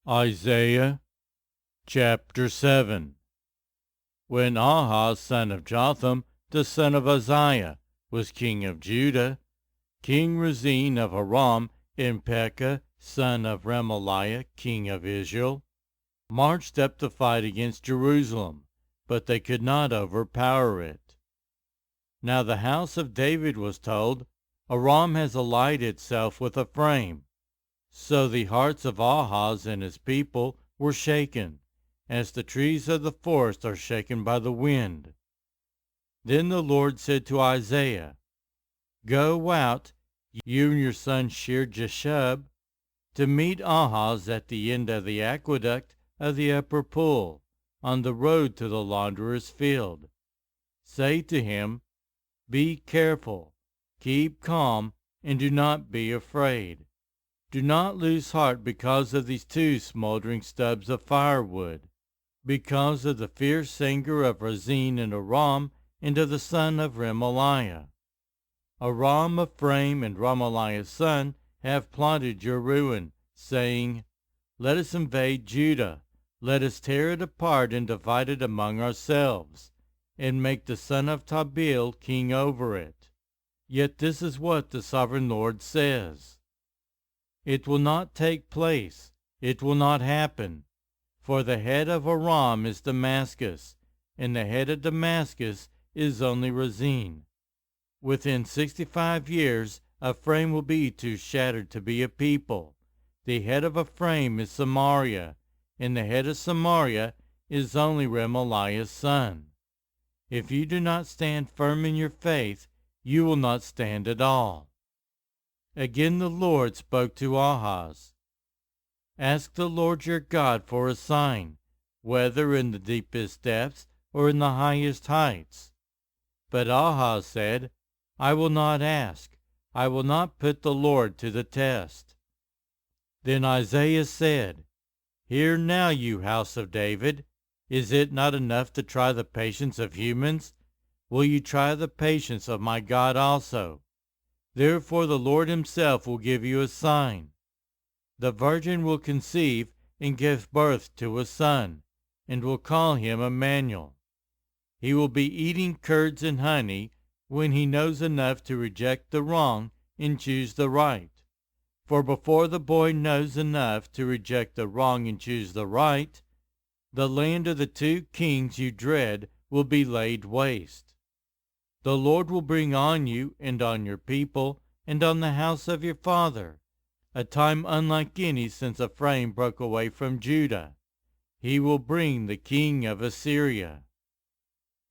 Isaiah chapter 7. When Ahaz son of Jotham, the son of Uzziah, was king of Judah, King Rezin of Aram and Pekah son of Remaliah, king of Israel, marched up to fight against Jerusalem, but they could not overpower it. Now the house of David was told, Aram has allied itself with Ephraim. So the hearts of Ahaz and his people were shaken, as the trees of the forest are shaken by the wind. Then the Lord said to Isaiah, Go out, you and your son Shear-Jashub, to meet Ahaz at the end of the aqueduct of the upper pool, on the road to the launderer's field. Say to him, Be careful, keep calm, and do not be afraid. Do not lose heart because of these two smoldering stubs of firewood, because of the fierce anger of Rezin and Aram and of the son of Remaliah. Aram, Ephraim, and Remaliah's son have plotted your ruin, saying, Let us invade Judah, let us tear it apart and divide it among ourselves, and make the son of Tabeel king over it. Yet this is what the sovereign Lord says. It will not take place, it will not happen, for the head of Aram is Damascus, and the head of Damascus is only Rezin. Within 65 years Ephraim will be too shattered to be a people. The head of Ephraim is Samaria, and the head of Samaria is only Remaliah's son. If you do not stand firm in your faith, you will not stand at all. Again the Lord spoke to Ahaz. Ask the Lord your God for a sign, whether in the deepest depths or in the highest heights. But Ahaz said, I will not ask. I will not put the Lord to the test. Then Isaiah said, Hear now, you house of David. Is it not enough to try the patience of humans? Will you try the patience of my God also? Therefore the Lord himself will give you a sign. The virgin will conceive and give birth to a son, and will call him Emmanuel. He will be eating curds and honey when he knows enough to reject the wrong and choose the right. For before the boy knows enough to reject the wrong and choose the right, the land of the two kings you dread will be laid waste. The Lord will bring on you and on your people and on the house of your father a time unlike any since Ephraim broke away from Judah. He will bring the king of Assyria.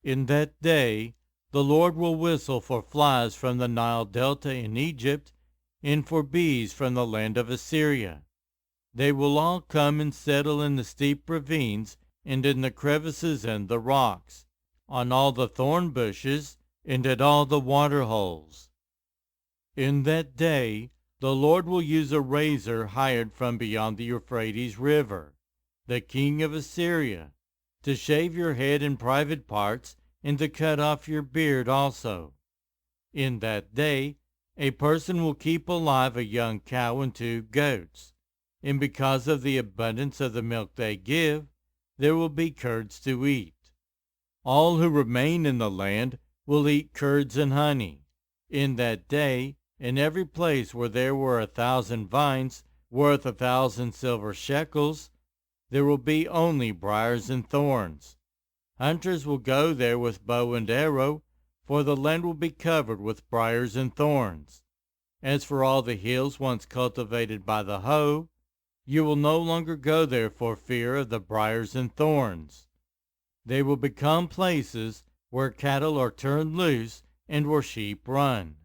In that day the Lord will whistle for flies from the Nile Delta in Egypt and for bees from the land of Assyria. They will all come and settle in the steep ravines and in the crevices and the rocks, on all the thorn bushes and at all the water holes. In that day the Lord will use a razor hired from beyond the Euphrates River, the king of Assyria, to shave your head in private parts and to cut off your beard also. In that day a person will keep alive a young cow and 2 goats, and because of the abundance of the milk they give, there will be curds to eat. All who remain in the land will eat curds and honey. In that day, in every place where there were 1,000 vines worth 1,000 silver shekels, there will be only briars and thorns. Hunters will go there with bow and arrow, for the land will be covered with briars and thorns. As for all the hills once cultivated by the hoe, you will no longer go there for fear of the briars and thorns. They will become places where cattle are turned loose and where sheep run.